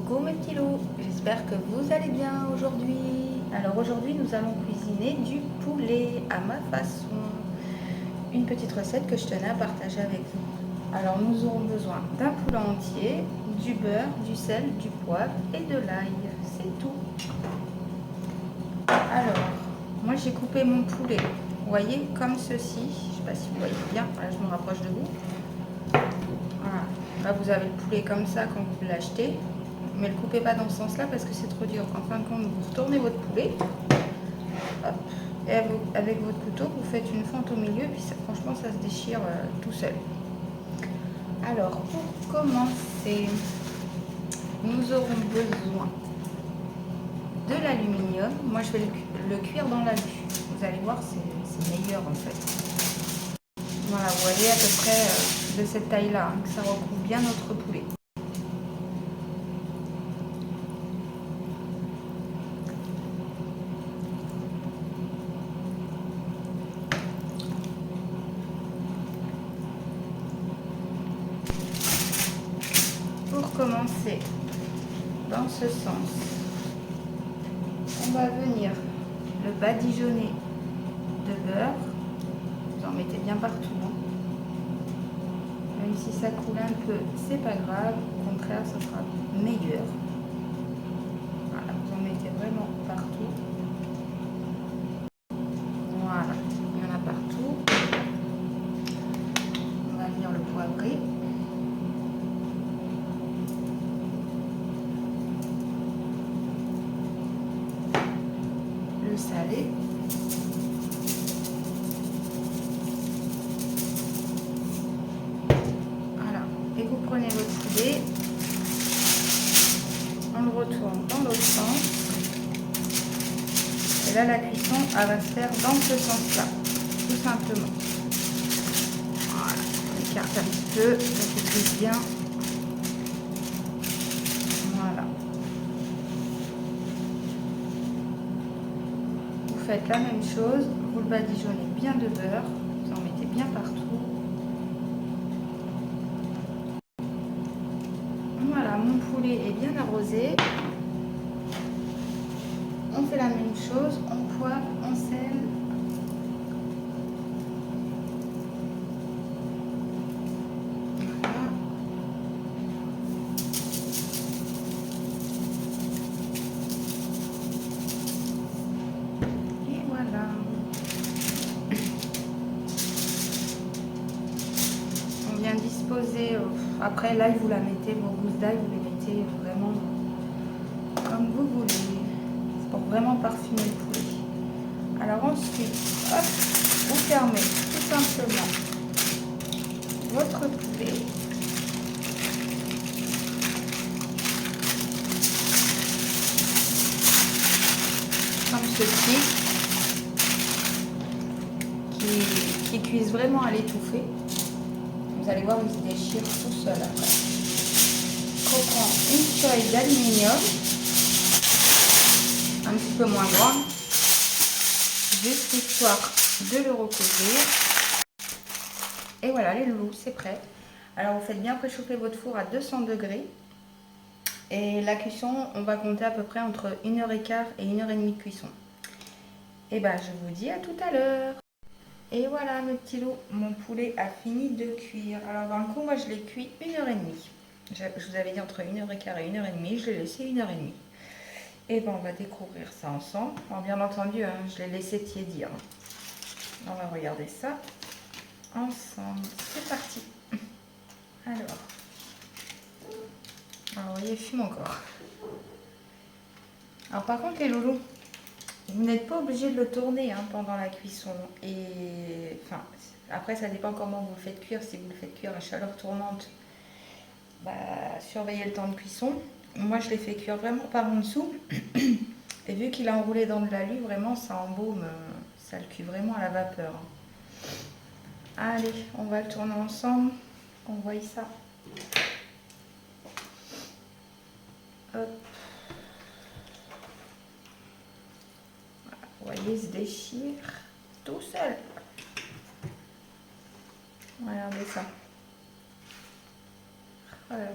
Coucou mes petits loups, j'espère que vous allez bien aujourd'hui. Alors aujourd'hui nous allons cuisiner du poulet à ma façon. Une petite recette que je tenais à partager avec vous. Alors nous aurons besoin d'un poulet entier, du beurre, du sel, du poivre et de l'ail. C'est tout. Alors, moi j'ai coupé mon poulet, vous voyez, comme ceci. Je ne sais pas si vous voyez bien, voilà, je me rapproche de vous. Voilà. Là vous avez le poulet comme ça quand vous l'achetez. Mais ne le coupez pas dans ce sens-là parce que c'est trop dur. En fin de compte, vous retournez votre poulet. Hop, et avec votre couteau, vous faites une fente au milieu. Puis ça, franchement, ça se déchire tout seul. Alors, pour commencer, nous aurons besoin de l'aluminium. Moi, je vais le cuire dans l'alu. Vous allez voir, c'est meilleur en fait. Voilà, vous voyez à peu près de cette taille-là, hein, que ça recouvre bien notre poulet. Pour commencer, dans ce sens, on va venir le badigeonner de beurre. Vous en mettez bien partout. Hein. Même si ça coule un peu, c'est pas grave. Au contraire, ça sera meilleur. Voilà, vous en mettez vraiment partout. Voilà, il y en a partout. On va venir le poivrer. Le saler. Voilà, et vous prenez votre poulet. On le retourne dans l'autre sens. Et là, la cuisson, elle va se faire dans ce sens-là, tout simplement. Voilà, on écarte un petit peu, ça se cuise bien. Voilà. Vous faites la même chose, vous le badigeonnez bien de beurre, vous en mettez bien partout. Voilà, mon poulet est bien arrosé. On fait la même chose, on poivre, on sel. Voilà. Et voilà. On vient disposer, après l'ail vous la mettez, vos gousses d'ail vous les mettez vraiment comme vous voulez. C'est pour vraiment parfumer le poulet. Alors ensuite, hop, vous fermez tout simplement votre poulet. Comme ceci, qui cuise vraiment à l'étouffer. Vous allez voir, il se déchire tout seul après. On prend une feuille d'aluminium, un petit peu moins grande, juste histoire de le recouvrir. Et voilà, les loulous, c'est prêt. Alors vous faites bien préchauffer votre four à 200 degrés. Et la cuisson, on va compter à peu près entre 1h15 et 1h30 de cuisson. Et ben je vous dis à tout à l'heure. Et voilà mes petits loups, mon poulet a fini de cuire. Alors dans le coup, moi je l'ai cuit 1h30. Je vous avais dit entre 1h15 et 1h30, je l'ai laissé 1h30. Et ben on va découvrir ça ensemble. Alors bien entendu, hein, je l'ai laissé tiédir. On va regarder ça ensemble. C'est parti. Alors vous voyez, il fume encore. Alors par contre les loulous, vous n'êtes pas obligé de le tourner hein, pendant la cuisson. Et enfin, après ça dépend comment vous le faites cuire. Si vous le faites cuire à chaleur tournante, bah, surveillez le temps de cuisson. Moi je l'ai fait cuire vraiment par en dessous. Et vu qu'il a enroulé dans de l'alu, vraiment ça embaume, ça le cuit vraiment à la vapeur. Allez, on va le tourner ensemble. On voit ça. Hop. Vous voyez, il se déchire tout seul. Regardez ça. Voilà.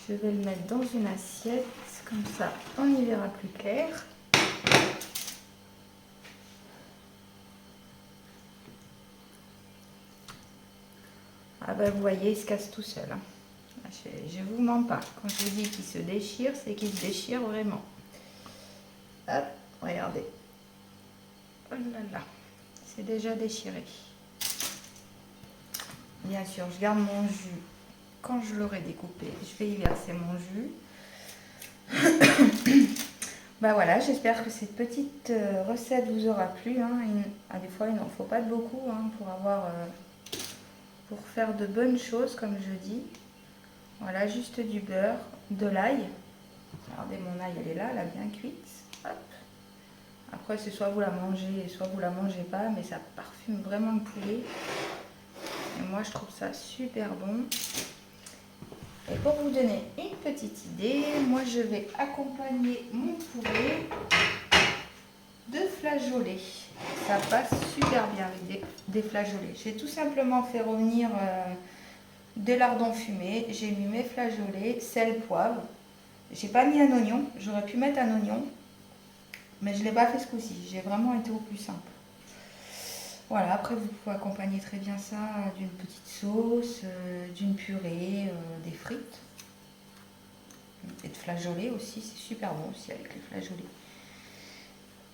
Je vais le mettre dans une assiette, comme ça on y verra plus clair. Ah ben vous voyez, il se casse tout seul. Hein. Je vous mens pas. Quand je vous dis qu'il se déchire, c'est qu'il se déchire vraiment. Hop, regardez. Oh là là, c'est déjà déchiré. Bien sûr, je garde mon jus. Quand je l'aurai découpé, je vais y verser mon jus. Bah voilà, j'espère que cette petite recette vous aura plu. Hein. Des fois, il n'en faut pas de beaucoup hein, pour faire de bonnes choses, comme je dis. Voilà, juste du beurre, de l'ail. Regardez, mon ail, elle est là, elle a bien cuite. Hop. Après, c'est soit vous la mangez, soit vous la mangez pas, mais ça parfume vraiment le poulet. Et moi, je trouve ça super bon. Et pour vous donner une petite idée, moi, je vais accompagner mon poulet de flageolets. Ça passe super bien avec des flageolets. J'ai tout simplement fait revenir des lardons fumés. J'ai mis mes flageolets, sel, poivre. J'ai pas mis un oignon. J'aurais pu mettre un oignon, mais je ne l'ai pas fait ce coup-ci. J'ai vraiment été au plus simple. Voilà, après vous pouvez accompagner très bien ça d'une petite sauce, d'une purée, des frites. Et de flageolets aussi, c'est super bon aussi avec les flageolets.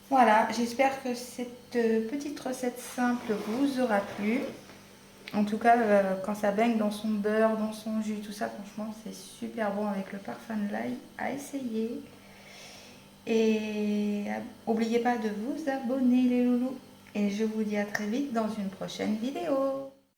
Voilà, j'espère que cette petite recette simple vous aura plu. En tout cas, quand ça baigne dans son beurre, dans son jus, tout ça, franchement, c'est super bon avec le parfum de l'ail à essayer. Et n'oubliez pas de vous abonner les loulous. Et je vous dis à très vite dans une prochaine vidéo.